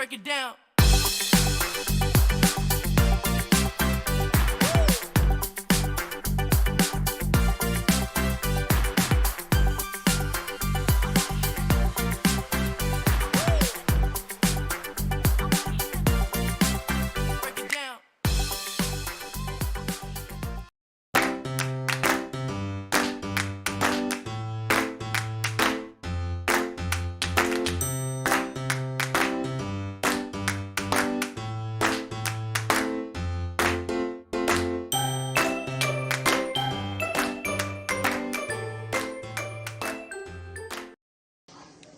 Break it down.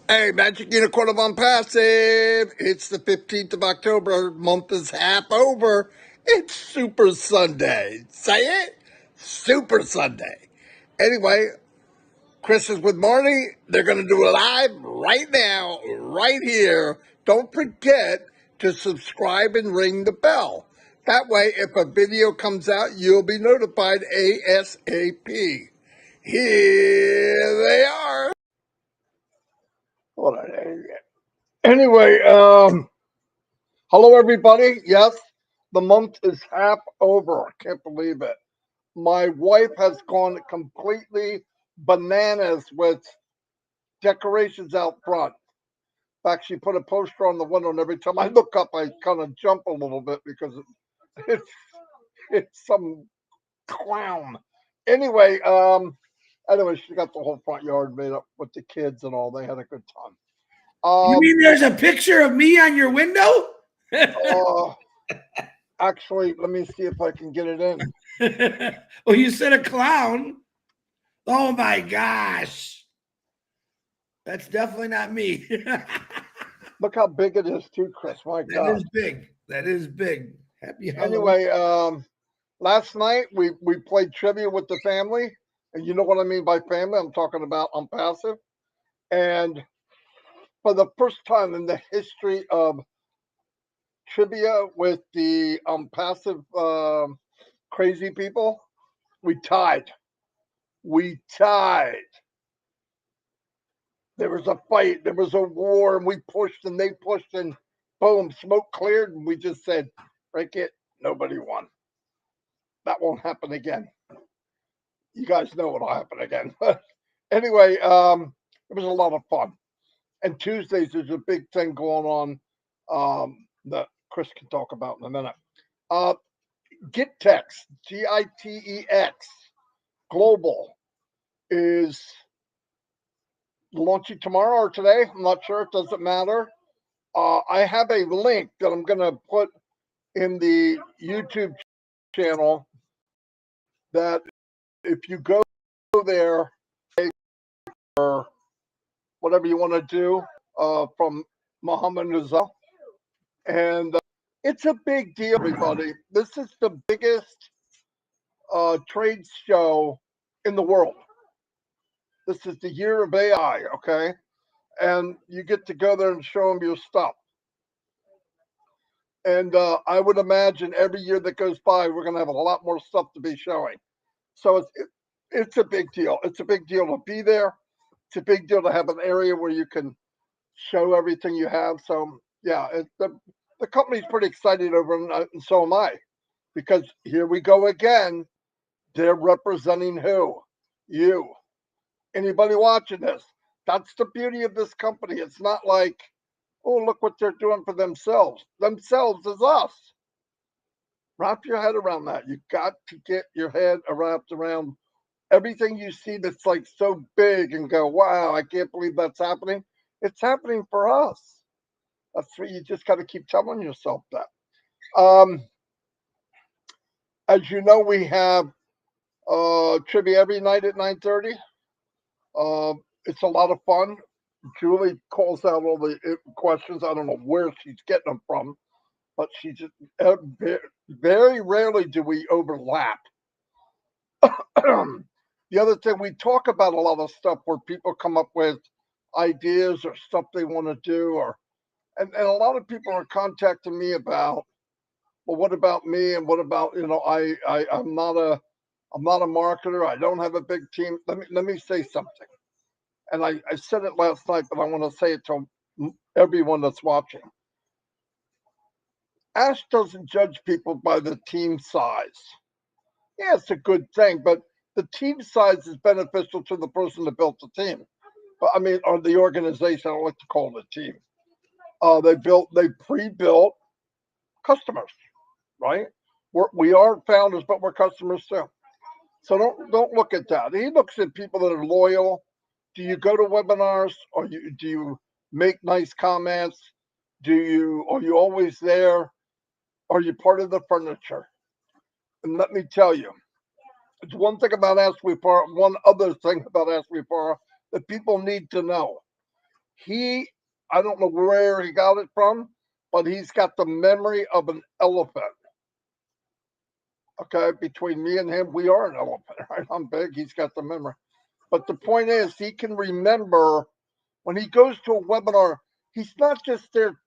Hey, Magic Unicorn of ONPASSIVE. It's the 15th of October. Month is half over. It's Super Sunday. Say it? Super Sunday. Anyway, Chris is with Marty. They're going to do it live right now, right here. Don't forget to subscribe and ring the bell. That way, if a video comes out, you'll be notified ASAP. Here they are. Hold on. Anyway, hello everybody. Yes, the month is half over. I can't believe it. My wife has gone completely bananas with decorations out front. In fact, she put a poster on the window, and every time I look up, I kind of jump a little bit because it's it's some clown. Anyway, she got the whole front yard made up with the kids and all. They had a good time. You mean there's a picture of me on your window? Actually, let me see if I can get it in. Well, you said a clown. Oh my gosh. That's definitely not me. Look how big it is too, Chris. My God. That is big. That is big. Happy Halloween. Anyway, last night we played trivia with the family. And you know what I mean by family? I'm talking about ONPASSIVE. And for the first time in the history of trivia with the ONPASSIVE crazy people, we tied. We tied. There was a fight, there was a war, and we pushed and they pushed, and boom, smoke cleared, and we just said, break it, nobody won. That won't happen again. You guys know what'll happen again. Anyway, it was a lot of fun. And Tuesdays, there's a big thing going on that Chris can talk about in a minute. GitTex, GITEX, Global, is launching tomorrow or today. I'm not sure. It doesn't matter. I have a link that I'm going to put in the YouTube channel that if you go there or whatever you want to do from Muhammad Nizam, and it's a big deal, everybody. This is the biggest trade show in the world. This is the year of AI, okay? And you get to go there and show them your stuff. And I would imagine every year that goes by, we're going to have a lot more stuff to be showing. So it's a big deal. It's a big deal to be there. It's a big deal to have an area where you can show everything you have. So, yeah, the company's pretty excited over it, and so am I. Because here we go again. They're representing who? You. Anybody watching this? That's the beauty of this company. It's not like, oh, look what they're doing for themselves. Themselves is us. Wrap your head around that. You got to get your head wrapped around everything you see that's like so big and go, wow, I can't believe that's happening. It's happening for us. That's what you just got to keep telling yourself that. As you know, we have trivia every night at 9:30. It's a lot of fun. Julie calls out all the questions. I don't know where she's getting them from, but she just very rarely do we overlap. The other thing, we talk about a lot of stuff where people come up with ideas or stuff they want to do, and a lot of people are contacting me about, well, what about me, and what about, I'm not a marketer. I don't have a big team. Let me say something. And I said it last night, but I want to say it to everyone that's watching. Ash doesn't judge people by the team size. Yeah, it's a good thing, but the team size is beneficial to the person that built the team. But I mean, or the organization, I don't like to call it a team. They pre-built customers, right? We are founders, but we're customers too. So don't look at that. He looks at people that are loyal. Do you go to webinars, or do you make nice comments? Are you always there? Are you part of the furniture? And let me tell you, it's one thing about Ashley one other thing about Ashley that people need to know. He, I don't know where he got it from, but he's got the memory of an elephant. Okay, between me and him, we are an elephant, right? I'm big, he's got the memory. But the point is, he can remember when he goes to a webinar, he's not just there.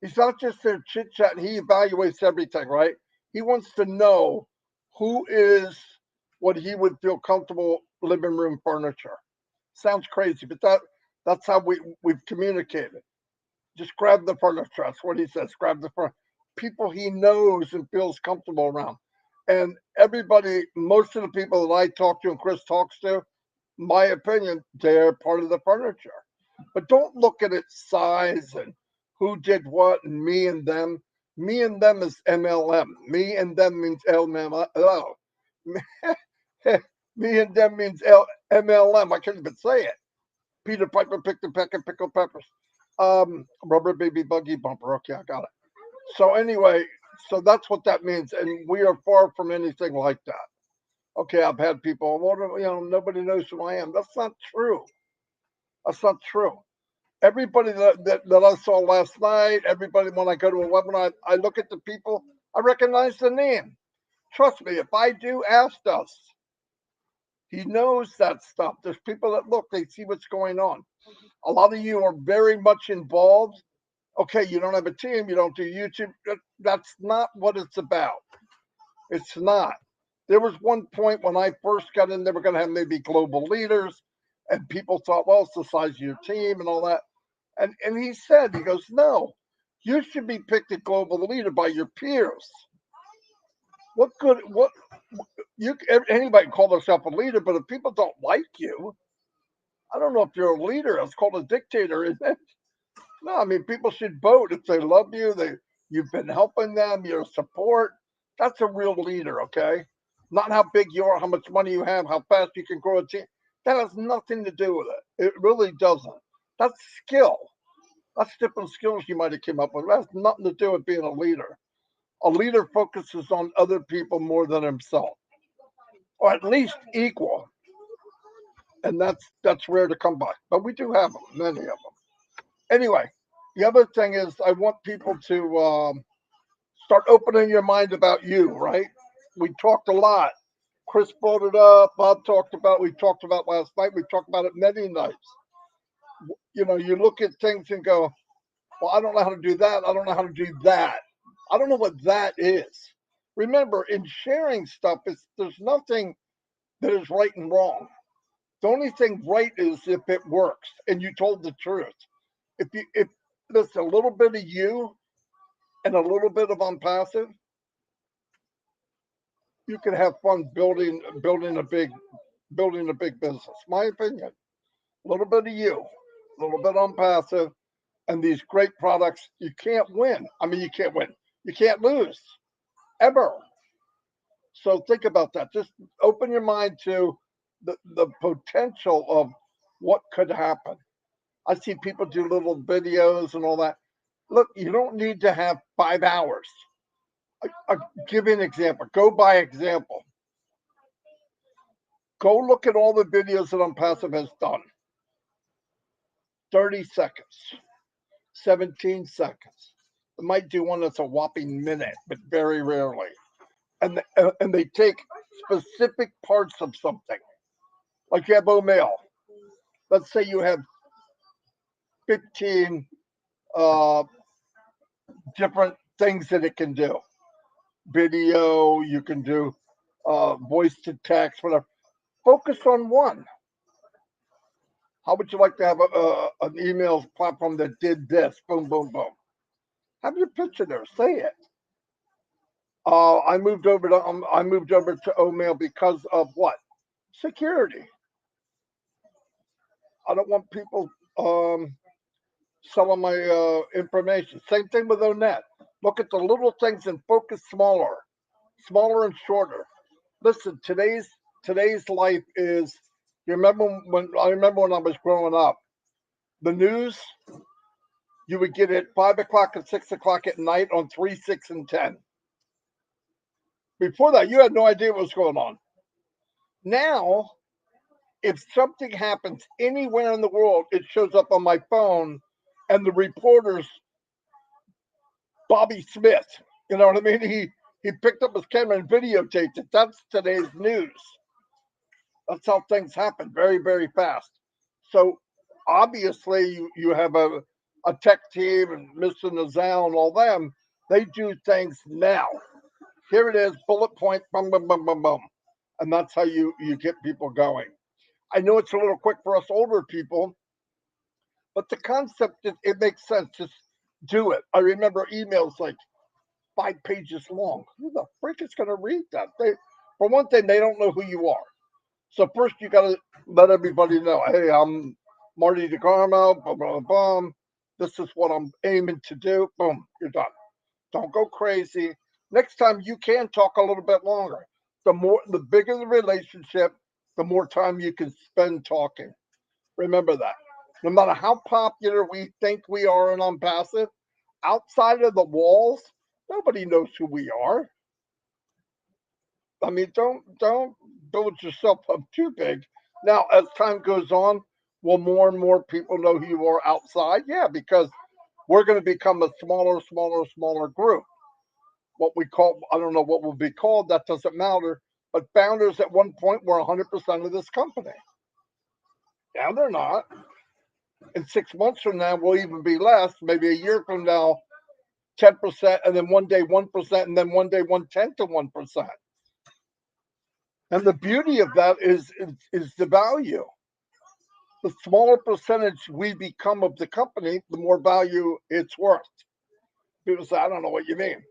He's not just there chit chatting. He evaluates everything, right? He wants to know who is what he would feel comfortable living room furniture. Sounds crazy, but that's how we've communicated. Just grab the furniture. That's what he says. Grab the furniture. People he knows and feels comfortable around. And everybody, most of the people that I talk to and Chris talks to, my opinion, they're part of the furniture. But don't look at its size and who did what and me and them. Me and them is MLM. Me and them means LMLO. Me and them means MLM. I can't even say it. Peter Piper picked a peck of pickled peppers. Rubber baby buggy bumper. Okay, I got it. So anyway, so that's what that means, and we are far from anything like that. Okay, I've had people, well, nobody knows who I am. That's not true. That's not true. Everybody that I saw last night, everybody when I go to a webinar, I look at the people, I recognize the name. Trust me, if I do, ask us. He knows that stuff. There's people that look, they see what's going on. A lot of you are very much involved. Okay, you don't have a team, you don't do YouTube. That's not what it's about. It's not. There was one point when I first got in, they were going to have maybe global leaders, and people thought, well, it's the size of your team and all that. And he said, he goes, no, you should be picked a global leader by your peers. What anybody can call themselves a leader, but if people don't like you, I don't know if you're a leader. It's called a dictator, isn't it? No, I mean people should vote if they love you. You've been helping them. Your support. That's a real leader. Okay, not how big you are, how much money you have, how fast you can grow a team. That has nothing to do with it. It really doesn't. That's skill. That's different skills you might have came up with. That has nothing to do with being a leader. A leader focuses on other people more than himself, or at least equal. And that's rare to come by. But we do have them, many of them. Anyway, the other thing is I want people to start opening your mind about you, right? We talked a lot. Chris brought it up. Bob talked about. We talked about last night. We talked about it many nights. You look at things and go, "Well, I don't know how to do that. I don't know how to do that. I don't know what that is." Remember, in sharing stuff, there's nothing that is right and wrong. The only thing right is if it works and you told the truth. If there's a little bit of you and a little bit of unpassive, you can have fun building a big business. My opinion. A little bit of you, a little bit unpassive, and these great products. You can't win. I mean, you can't win. You can't lose ever. So think about that. Just open your mind to the potential of what could happen. I see people do little videos and all that. Look, you don't need to have 5 hours. I'll give you an example. Go by example. Go look at all the videos that Unpassive has done. 30 seconds, 17 seconds. They might do one that's a whopping minute, but very rarely. And they take specific parts of something. Like you have O'Mail. Let's say you have 15 uh, different things that it can do. Video, you can do voice to text, whatever. Focus on one. How would you like to have an email platform that did this? Boom, boom, boom. Have your picture there. Say it. I moved over to Omail because of what? Security. I don't want people selling my information. Same thing with Onet. Look at the little things and focus smaller and shorter. Listen, today's life is. You remember when I remember when I was growing up, the news you would get it 5 o'clock and 6 o'clock at night on 3, 6, and 10. Before that, you had no idea what was going on. Now, if something happens anywhere in the world, it shows up on my phone, and the reporters, Bobby Smith, you know what I mean? He picked up his camera and videotaped it. That's today's news. That's how things happen, very, very fast. So obviously, you have a tech team and Mr. Nazal and all them. They do things now. Here it is, bullet point, boom, boom, boom, boom, boom, and that's how you get people going. I know it's a little quick for us older people, but the concept it makes sense. Just do it. I remember emails like 5 pages long. Who the frick is going to read that? For one thing, they don't know who you are. So first, you got to let everybody know. Hey, I'm Marty DeCarmo. Boom, boom, boom. This is what I'm aiming to do. Boom, you're done. Don't go crazy. Next time, you can talk a little bit longer. The bigger the relationship, the more time you can spend talking. Remember that. No matter how popular we think we are in Unpassive, outside of the walls, nobody knows who we are. I mean, don't build yourself up too big. Now, as time goes on, will more and more people know who you are outside? Yeah, because we're going to become a smaller group. What we call, I don't know what will be called, that doesn't matter. But founders at one point were 100% of this company. Now they're not. In 6 months from now, we'll even be less. Maybe a year from now, 10%, and then one day 1%, and then one day 1/10 of 1%. And the beauty of that is the value. The smaller percentage we become of the company, the more value it's worth. People say, I don't know what you mean.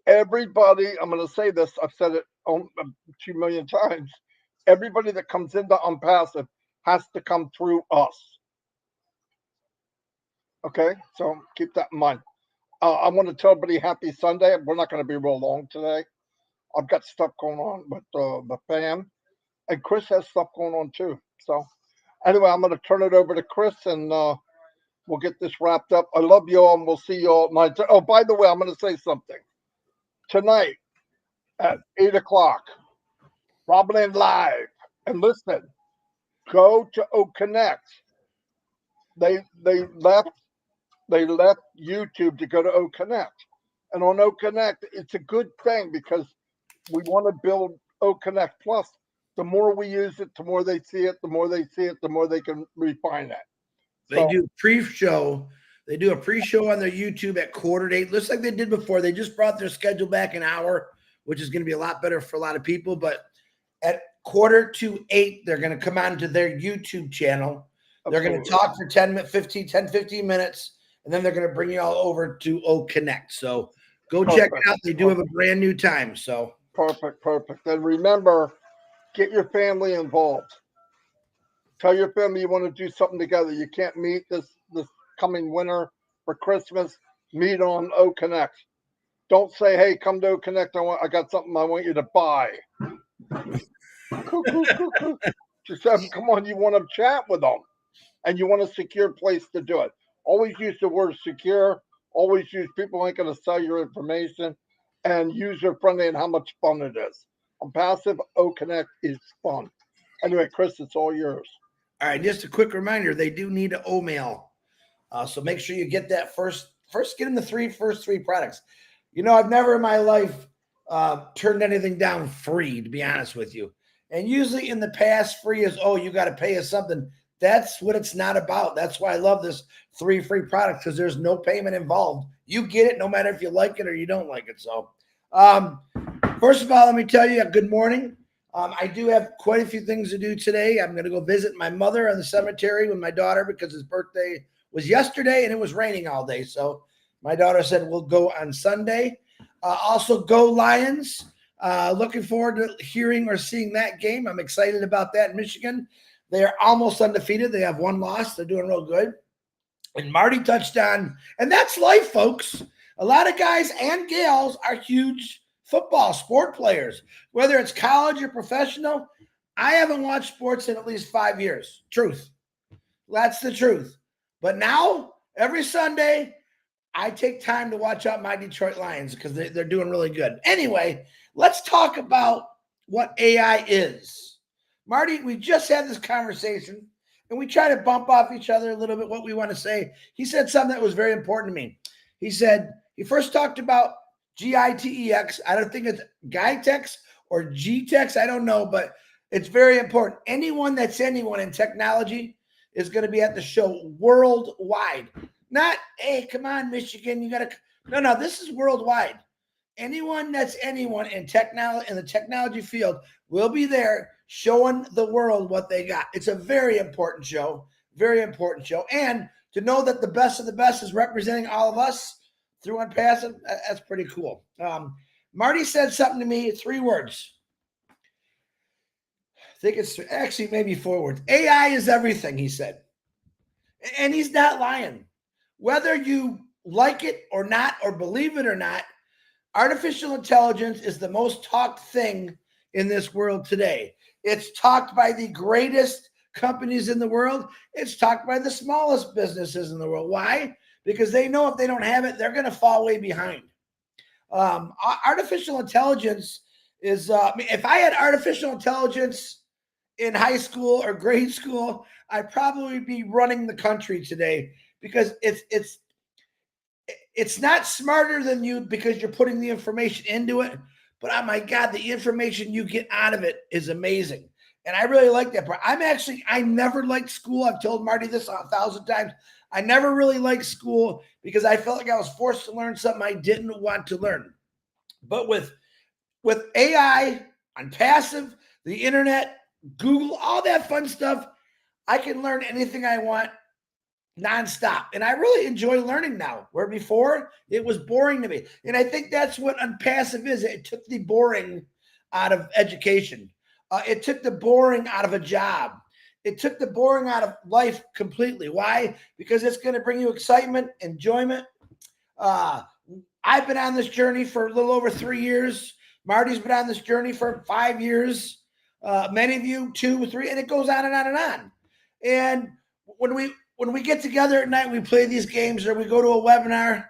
Everybody, I'm going to say this, I've said it 2 million times. Everybody that comes into Unpassive has to come through us. Okay, so keep that in mind. I want to tell everybody happy Sunday. We're not going to be real long today. I've got stuff going on with the fam, and Chris has stuff going on too. So anyway, I'm going to turn it over to Chris, and we'll get this wrapped up. I love you all, and we'll see you all. Oh, by the way, I'm going to say something. Tonight at 8 o'clock, Robin and Live. And listen, go to O Connect. They left YouTube to go to O Connect. And on O Connect, it's a good thing because we want to build O Connect Plus. The more we use it, the more they see it, the more they see it, the more they can refine it. They do pre-show. They do a pre-show on their YouTube at 7:45. Looks like they did before. They just brought their schedule back an hour, which is going to be a lot better for a lot of people. But at 7:45, they're going to come onto their YouTube channel. They're going to talk for 10, 15 minutes, and then they're going to bring you all over to O Connect. So go check it out. They do have a brand new time. So perfect. And remember, get your family involved. Tell your family you want to do something together. You can't meet this coming winter for Christmas. Meet on O Connect. Don't say, "Hey, come to O Connect. I got something I want you to buy." Just say, "Come on, you want to chat with them, and you want a secure place to do it." Always use the word secure. Always use people ain't going to sell your information, and user friendly and how much fun it is. Unpassive O Connect is fun. Anyway, Chris, it's all yours. All right, just a quick reminder, they do need an O-mail. So make sure you get that first get them the first three products. You know, I've never in my life turned anything down free, to be honest with you. And usually in the past, free is, oh, you got to pay us something. That's what it's not about. That's why I love this 3 free products, because there's no payment involved. You get it no matter if you like it or you don't like it. So first of all, let me tell you, good morning. I do have quite a few things to do today. I'm going to go visit my mother in the cemetery with my daughter because his birthday was yesterday and it was raining all day. So My daughter said we'll go on Sunday. Also, go Lions. Looking forward to hearing or seeing that game. I'm excited about that in Michigan. They are almost undefeated. They have one loss. They're doing real good. And Marty touched on, and that's life, folks. A lot of guys and gals are huge football sport players, whether it's college or professional. I haven't watched sports in at least 5 years. Truth. That's the truth. But now, every Sunday, I take time to watch out my Detroit Lions because they're doing really good. Anyway, let's talk about what AI is. Marty, we just had this conversation, and we try to bump off each other a little bit what we want to say. He said something that was very important to me. He said, he first talked about GITEX. I don't think it's GITEX or GTEX. I don't know, but it's very important. Anyone in technology is going to be at the show worldwide. Not, hey, come on, Michigan, you got to. No, this is worldwide. Anyone in the technology field will be there showing the world what they got. It's a very important show, very important show. And to know that the best of the best is representing all of us through ONPASSIVE, that's pretty cool. Marty said something to me, 3 words. I think it's actually maybe 4 words. AI is everything, he said. And he's not lying. Whether you like it or not, or believe it or not, artificial intelligence is the most talked thing in this world today. It's talked by the greatest companies in the world. It's talked by the smallest businesses in the world. Why? Because they know if they don't have it, they're going to fall way behind. Artificial intelligence is, if I had artificial intelligence in high school or grade school, I'd probably be running the country today, because it's not smarter than you because you're putting the information into it. But oh my God, the information you get out of it is amazing. And I really like that part. I never liked school. I've told Marty this 1,000 times. I never really liked school because I felt like I was forced to learn something I didn't want to learn. But with AI, ONPASSIVE, the internet, Google, all that fun stuff, I can learn anything I want nonstop. And I really enjoy learning now, where before it was boring to me. And I think that's what ONPASSIVE is. It took the boring out of education. It took the boring out of a job. It took the boring out of life completely. Why? Because it's going to bring you excitement, enjoyment. I've been on this journey for a little over 3 years. Marty's been on this journey for 5 years. Many of you 2, 3, and it goes on and on and on. And when we get together at night, we play these games, or we go to a webinar,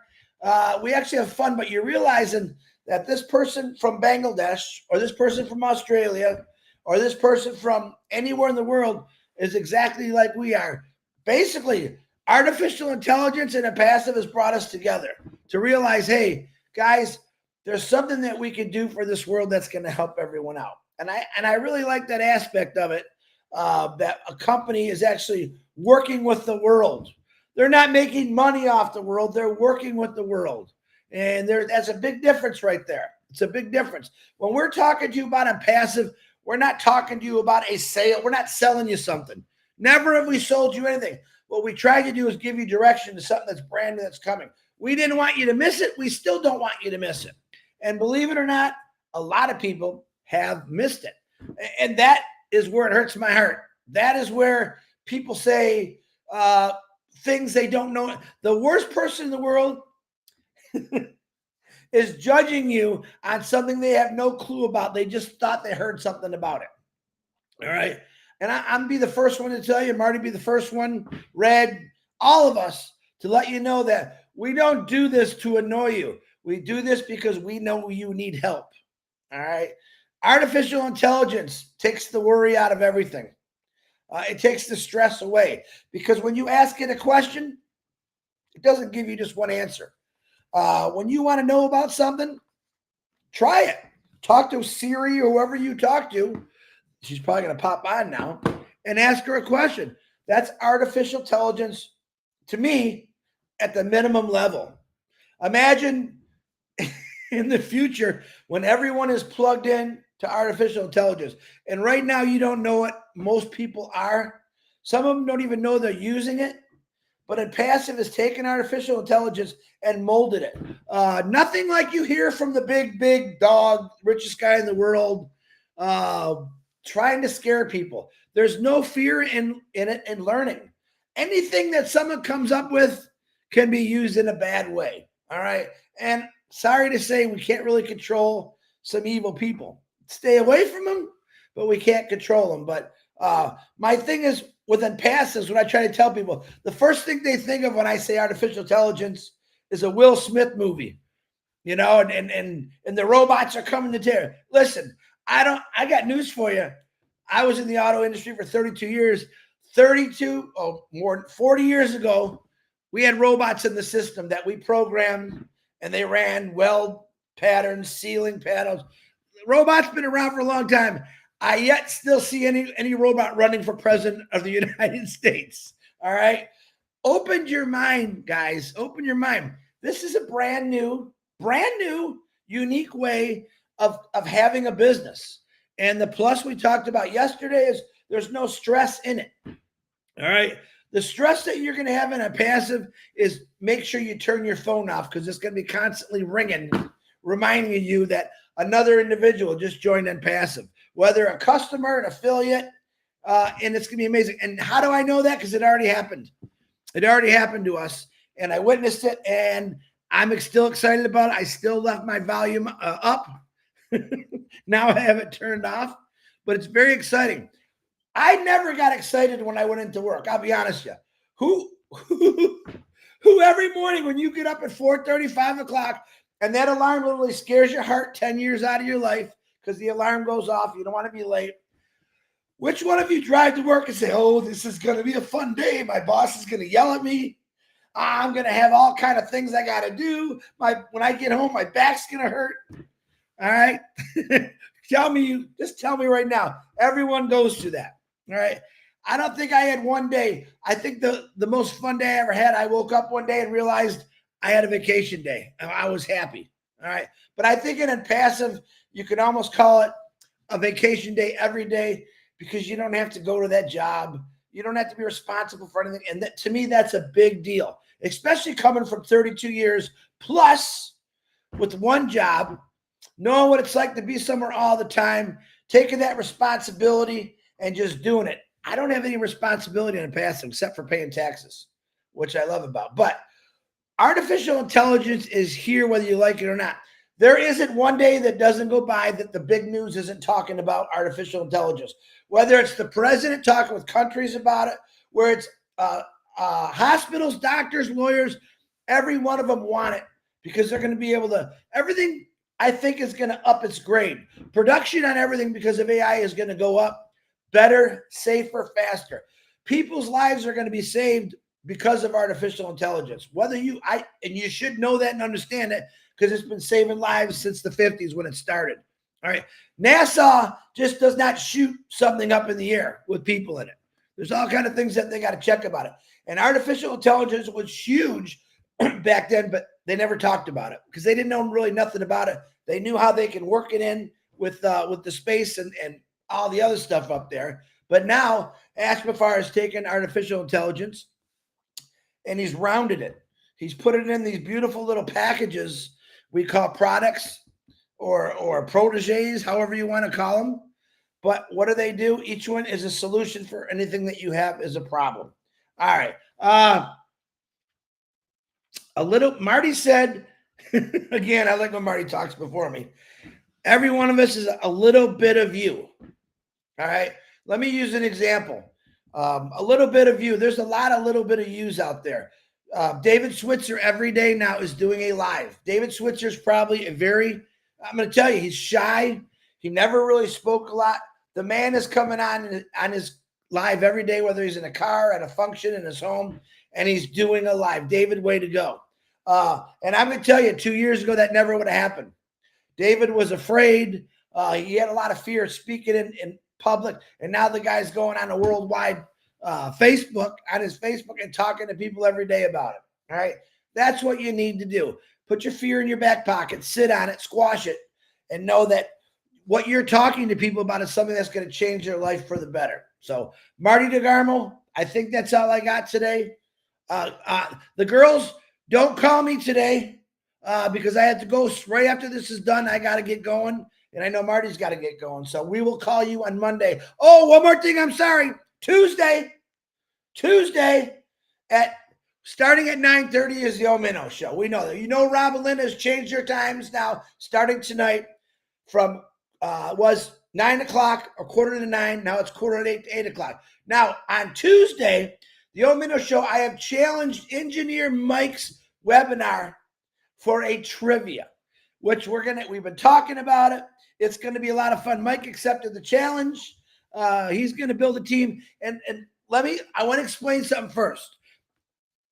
we actually have fun, but you're realizing that this person from Bangladesh, or this person from Australia, or this person from anywhere in the world is exactly like we are. Basically, artificial intelligence and ONPASSIVE has brought us together to realize, hey, guys, there's something that we can do for this world that's going to help everyone out. And I really like that aspect of it, that a company is actually working with the world. They're not making money off the world. They're working with the world. And that's a big difference right there. It's a big difference. When we're talking to you about ONPASSIVE, we're not talking to you about a sale. We're not selling you something. Never have we sold you anything. What we try to do is give you direction to something that's brand new, that's coming. We didn't want you to miss it. We still don't want you to miss it. And believe it or not, a lot of people have missed it. And that is where it hurts my heart. That is where people say things they don't know. The worst person in the world is judging you on something they have no clue about. They just thought they heard something about it. All right. And I'm be the first one to tell you, Marty be the first one, Red, all of us, to let you know that we don't do this to annoy you. We do this because we know you need help. All right. Artificial intelligence takes the worry out of everything. It takes the stress away, because when you ask it a question, it doesn't give you just one answer. When you want to know about something, try it. Talk to Siri or whoever you talk to. She's probably going to pop on now, and ask her a question. That's artificial intelligence to me at the minimum level. Imagine in the future when everyone is plugged in to artificial intelligence. And right now you don't know what most people are. Some of them don't even know they're using it. but ONPASSIVE has taken artificial intelligence and molded it. Nothing like you hear from the big dog, richest guy in the world, trying to scare people. There's no fear in it and learning. Anything that someone comes up with can be used in a bad way. All right. And sorry to say, we can't really control some evil people. Stay away from them, but we can't control them. But my thing is with ONPASSIVE, what I try to tell people, the first thing they think of when I say artificial intelligence is a Will Smith movie, you know, and the robots are coming to terror. Listen, I got news for you. I was in the auto industry for 32 years. 40 years ago, we had robots in the system that we programmed, and they ran weld patterns, sealing panels. Robots been around for a long time. I yet still see any robot running for president of the United States. All right. Open your mind, guys. Open your mind. This is a brand new, unique way of having a business. And the plus we talked about yesterday is there's no stress in it. All right. The stress that you're going to have in ONPASSIVE is make sure you turn your phone off, because it's going to be constantly ringing, reminding you that another individual just joined ONPASSIVE, whether a customer, an affiliate, and it's going to be amazing. And how do I know that? Because it already happened. It already happened to us, and I witnessed it, and I'm still excited about it. I still left my volume up. Now I have it turned off, but it's very exciting. I never got excited when I went into work. I'll be honest with you. Who every morning when you get up at 4:30, 5 o'clock, and that alarm literally scares your heart 10 years out of your life because the alarm goes off. You don't want to be late. Which one of you drive to work and say, oh, this is going to be a fun day. My boss is going to yell at me. I'm going to have all kind of things I got to do. When I get home, my back's going to hurt. All right. Tell me right now. Everyone goes through that. All right. I don't think I had one day. I think the most fun day I ever had, I woke up one day and realized I had a vacation day. And I was happy. All right. But I think in ONPASSIVE, you could almost call it a vacation day every day, because you don't have to go to that job. You don't have to be responsible for anything. And to me, that's a big deal, especially coming from 32 years plus with one job, knowing what it's like to be somewhere all the time, taking that responsibility and just doing it. I don't have any responsibility in ONPASSIVE except for paying taxes, which I love about. But artificial intelligence is here whether you like it or not. There isn't one day that doesn't go by that the big news isn't talking about artificial intelligence. Whether it's the president talking with countries about it, where it's hospitals, doctors, lawyers, every one of them want it, because they're going to be able to, everything I think is going to up its grade. Production on everything because of AI is going to go up. Better, safer, faster. People's lives are going to be saved because of artificial intelligence. And you should know that and understand it, because it's been saving lives since the 50s when it started. All right. NASA just does not shoot something up in the air with people in it. There's all kinds of things that they got to check about it. And artificial intelligence was huge back then, but they never talked about it because they didn't know really nothing about it. They knew how they can work it in with the space and all the other stuff up there. But now Aspafar has taken artificial intelligence and he's rounded it. He's put it in these beautiful little packages we call products or proteges, however you want to call them. But what do? Each one is a solution for anything that you have is a problem. All right. Marty said, again, I like when Marty talks before me. Every one of us is a little bit of you. All right. Let me use an example. A little bit of you. There's a lot of little bit of yous out there. David Switzer every day now is doing a live. David Switzer is probably I'm going to tell you, he's shy. He never really spoke a lot. The man is coming on his live every day, whether he's in a car, at a function, in his home, and he's doing a live. David, way to go. And I'm going to tell you, 2 years ago, that never would have happened. David was afraid. He had a lot of fear speaking in public. And now the guy's going on a worldwide Facebook, on his Facebook, and talking to people every day about it. All right. That's what you need to do. Put your fear in your back pocket, sit on it, squash it, and know that what you're talking to people about is something that's going to change their life for the better. So, Marty DeGarmo, I think that's all I got today. The girls, don't call me today because I have to go right after this is done. I got to get going. And I know Marty's got to get going. So we will call you on Monday. Oh, one more thing. I'm sorry. Tuesday at starting at 9:30 is the Omino show. We know that. You know, Rob and Linda has changed their times now, starting tonight from was 9 o'clock or 8:45. Now it's 7:45 to 8 o'clock. Now on Tuesday, the Omino show, I have challenged Engineer Mike's webinar for a trivia, which we've been talking about it. It's going to be a lot of fun. Mike accepted the challenge. He's going to build a team. And I want to explain something first.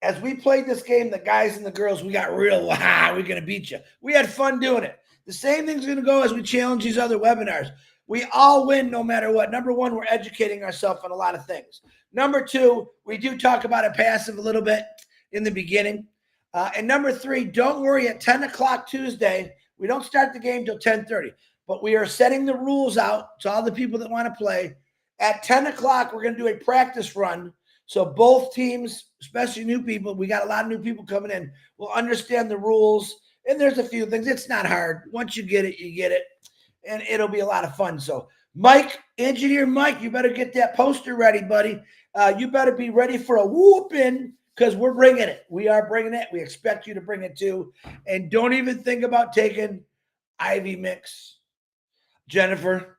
As we played this game, the guys and the girls, we got real, we're going to beat you. We had fun doing it. The same thing's going to go as we challenge these other webinars. We all win no matter what. Number one, we're educating ourselves on a lot of things. Number two, we do talk about it passive a little bit in the beginning. And number three, don't worry, at 10 o'clock Tuesday, we don't start the game till 10:30. But we are setting the rules out to all the people that want to play. At 10 o'clock, we're going to do a practice run. So both teams, especially new people, we got a lot of new people coming in, will understand the rules. And there's a few things. It's not hard. Once you get it, you get it. And it'll be a lot of fun. So Mike, Engineer Mike, you better get that poster ready, buddy. You better be ready for a whooping because we're bringing it. We are bringing it. We expect you to bring it too. And don't even think about taking Ivy Mix. Jennifer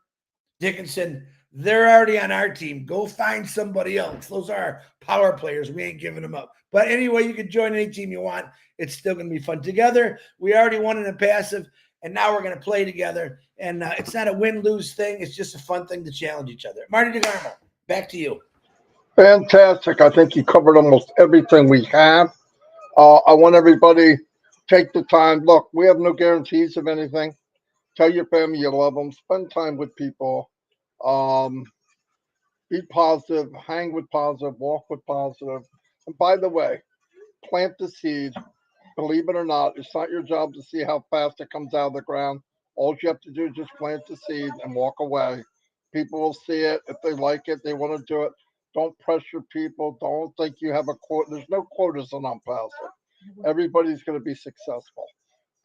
Dickinson, they're already on our team. Go find somebody else. Those are our power players. We ain't giving them up. But anyway, you can join any team you want. It's still going to be fun. Together, we already won in a passive, and now we're going to play together. And it's not a win-lose thing. It's just a fun thing to challenge each other. Marty DeGarmo, back to you. Fantastic. I think you covered almost everything we have. I want everybody to take the time. Look, we have no guarantees of anything. Tell your family you love them. Spend time with people. Be positive. Hang with positive. Walk with positive. And by the way, plant the seed. Believe it or not, it's not your job to see how fast it comes out of the ground. All you have to do is just plant the seed and walk away. People will see it. If they like it, they want to do it. Don't pressure people. Don't think you have a quote. There's no quotas on ONPASSIVE. Everybody's going to be successful.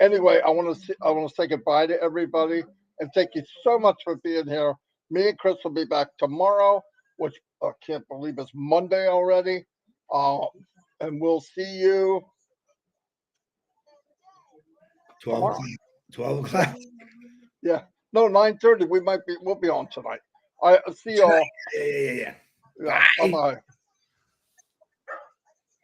Anyway, I want to say goodbye to everybody and thank you so much for being here. Me and Chris will be back tomorrow, which I can't believe it's Monday already. And we'll see you 12 tomorrow. o'clock. 12 o'clock. Yeah. No, 9:30. We'll be on tonight. I see y'all. Yeah. Yeah. Bye-bye.